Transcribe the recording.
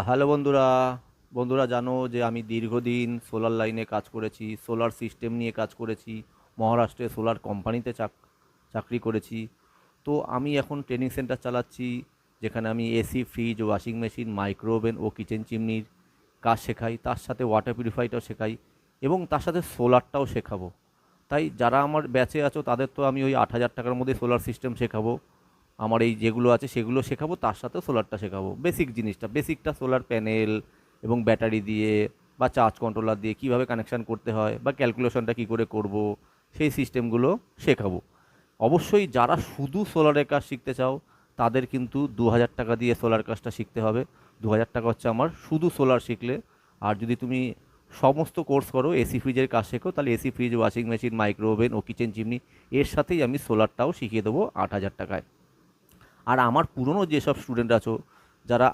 Hello বন্ধুরা। বন্ধুরা, জানো যে আমি দীর্ঘদিন সোলার লাইনে কাজ করেছি, সোলার সিস্টেম নিয়ে কাজ করেছি, মহারাষ্ট্রে সোলার কোম্পানিতে চাকরি করেছি। তো আমি এখন ট্রেনিং সেন্টার চালাচ্ছি, যেখানে আমি AC, fridge, washing machine, micro oven ও কিচেন চিমনির কাজ শেখাই, তার সাথে ওয়াটার পিউরিফাইটাও শেখাই এবং তার সাথে সোলারটাও শেখাবো। তাই যারা আমার ব্যাচে আছো তাদের তো আমি ওই 8,000 টাকার মধ্যে সোলার সিস্টেম শেখাবো, আমার এই যেগুলো আছে সেগুলো শেখাবো, তার সাথেও সোলারটা শেখাবো। বেসিকটা সোলার প্যানেল এবং ব্যাটারি দিয়ে বা চার্জ কন্ট্রোলার দিয়ে কীভাবে কানেকশান করতে হয় বা ক্যালকুলেশনটা কী করে করব, সেই সিস্টেমগুলো শেখাবো। অবশ্যই যারা শুধু সোলারের কাজ শিখতে চাও তাদের কিন্তু 2,000 টাকা দিয়ে সোলার কাজটা শিখতে হবে। 2,000 টাকা হচ্ছে আমার শুধু সোলার শিখলে। আর যদি তুমি সমস্ত কোর্স করো, এসি ফ্রিজের কাজ শেখো, তাহলে AC fridge, washing machine, micro oven ও কিচেন চিমনি এর সাথেই আমি সোলারটাও শিখিয়ে দেবো 8,000 টাকায়। আর আমার পুরনো যেসব স্টুডেন্ট আছো, যারা